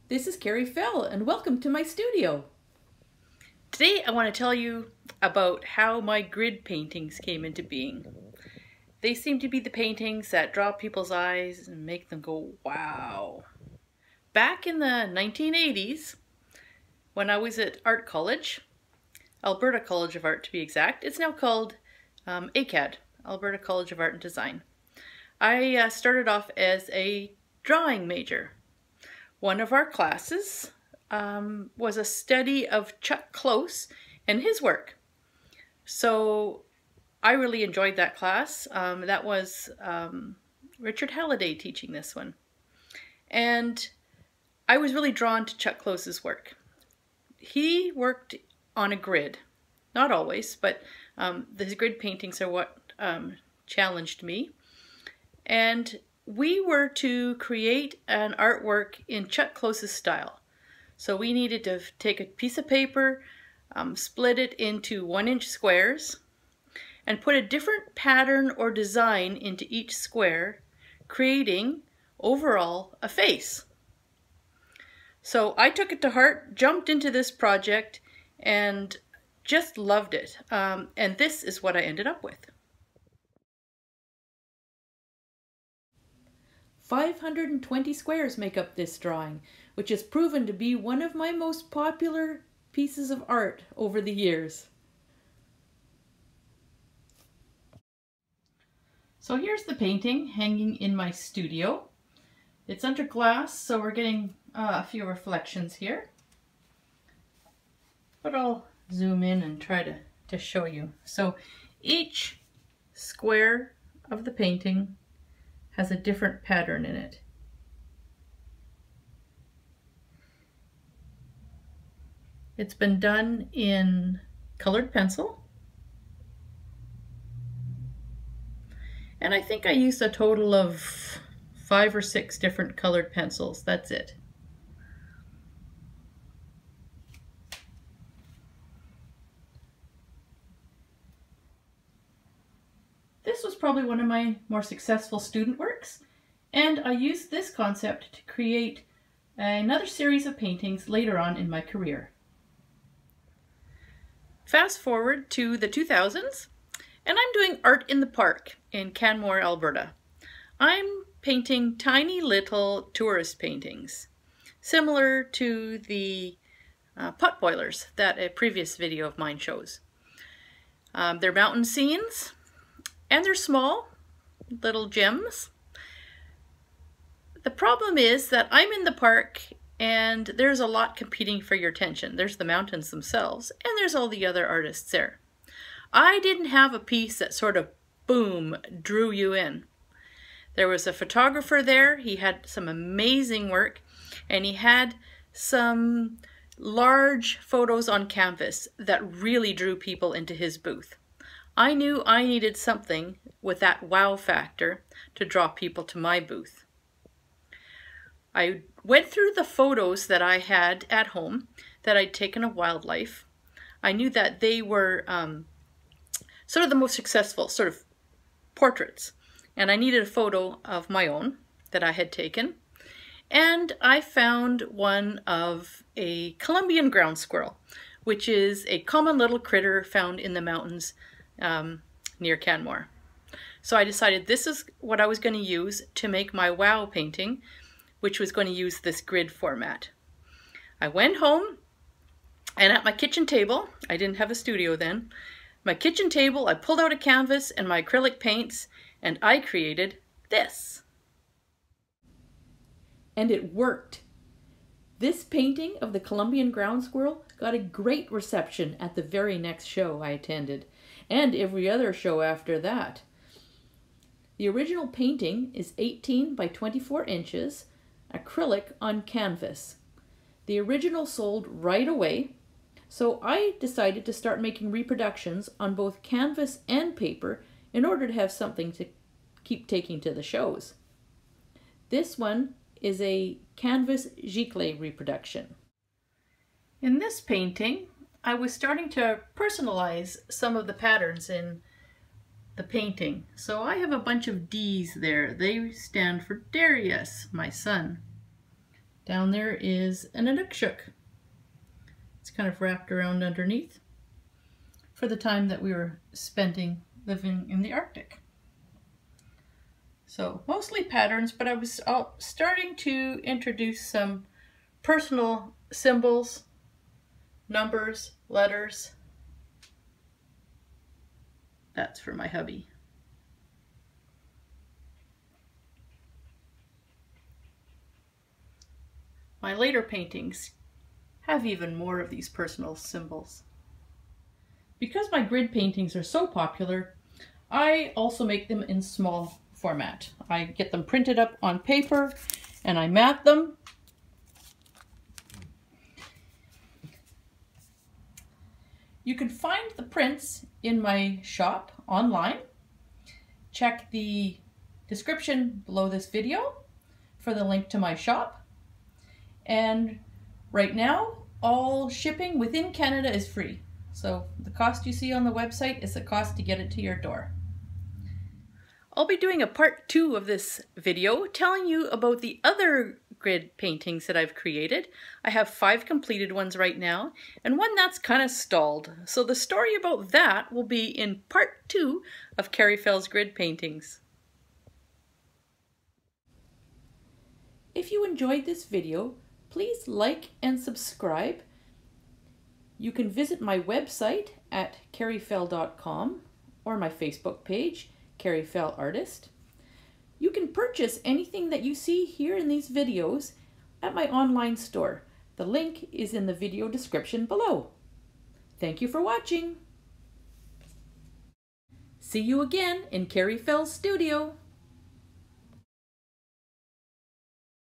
This is Kari Fell, and welcome to my studio. Today I want to tell you about how my grid paintings came into being. They seem to be the paintings that draw people's eyes and make them go, wow. Back in the 1980s, when I was at art college, Alberta College of Art to be exact, it's now called ACAD, Alberta College of Art and Design. I started off as a drawing major. One of our classes was a study of Chuck Close and his work. So I really enjoyed that class. That was Richard Halliday teaching this one. And I was really drawn to Chuck Close's work. He worked on a grid. Not always, but his grid paintings are what challenged me. And we were to create an artwork in Chuck Close's style. So we needed to take a piece of paper, split it into 1-inch squares, and put a different pattern or design into each square, creating overall a face. So I took it to heart, jumped into this project, and just loved it. And this is what I ended up with. 520 squares make up this drawing, which has proven to be one of my most popular pieces of art over the years. So here's the painting hanging in my studio. It's under glass, so we're getting a few reflections here. But I'll zoom in and try to show you. So each square of the painting has a different pattern in it. It's been done in colored pencil. And I think I used a total of 5 or 6 different colored pencils. That's it. This was probably one of my more successful student works, and I used this concept to create another series of paintings later on in my career. Fast forward to the 2000s, and I'm doing art in the park in Canmore, Alberta. I'm painting tiny little tourist paintings, similar to the pot boilers that a previous video of mine shows. They're mountain scenes, and they're small, little gems. The problem is that I'm in the park and there's a lot competing for your attention. There's the mountains themselves, and there's all the other artists there. I didn't have a piece that sort of, boom, drew you in. There was a photographer there. He had some amazing work, and he had some large photos on canvas that really drew people into his booth. I knew I needed something with that wow factor to draw people to my booth. I went through the photos that I had at home that I'd taken of wildlife. I knew that they were sort of the most successful sort of portraits. And I needed a photo of my own that I had taken. And I found one of a Columbian ground squirrel, which is a common little critter found in the mountains near Canmore. So I decided this is what I was going to use to make my wow painting, which was going to use this grid format. I went home, and at my kitchen table, I didn't have a studio then, my kitchen table, I pulled out a canvas and my acrylic paints, and I created this. And it worked. This painting of the Columbian ground squirrel got a great reception at the very next show I attended, and every other show after that. The original painting is 18 by 24 inches, acrylic on canvas. The original sold right away, so I decided to start making reproductions on both canvas and paper in order to have something to keep taking to the shows. This one is a canvas giclée reproduction. In this painting, I was starting to personalize some of the patterns in the painting. So I have a bunch of D's there. They stand for Darius, my son. Down there is an inukshuk. It's kind of wrapped around underneath for the time that we were spending living in the Arctic. So mostly patterns, but I was starting to introduce some personal symbols, numbers, letters. That's for my hubby. My later paintings have even more of these personal symbols. Because my grid paintings are so popular, I also make them in small format. I get them printed up on paper and I mat them. You can find the prints in my shop online. Check the description below this video for the link to my shop. And right now, all shipping within Canada is free. So the cost you see on the website is the cost to get it to your door. I'll be doing a part 2 of this video telling you about the other grid paintings that I've created. I have 5 completed ones right now and one that's kind of stalled. So the story about that will be in part 2 of Kari Fell's grid paintings. If you enjoyed this video, please like and subscribe. You can visit my website at karifell.com or my Facebook page, Kari Fell Artist. You can purchase anything that you see here in these videos at my online store. The link is in the video description below. Thank you for watching. See you again in Kari Fell's studio.